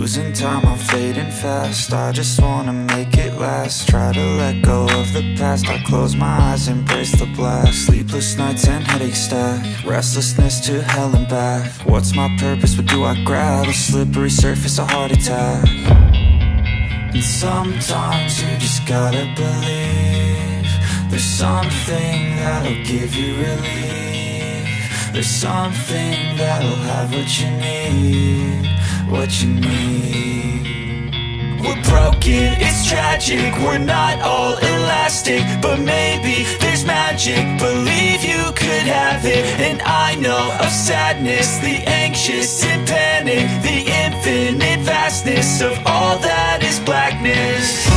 Losing time, I'm fading fast. I just wanna make it last. Try to let go of the past. I close my eyes, embrace the blast. Sleepless nights and headaches stack. Restlessness to hell and back. What's my purpose, what do I grab? A slippery surface, a heart attack. And sometimes you just gotta believe there's something that'll give you relief. There's something that'll have what you need, what you need. We're broken, it's tragic, we're not all elastic, but maybe there's magic, believe you could have it. And I know of sadness, the anxious and panic, the infinite vastness of all that is blackness.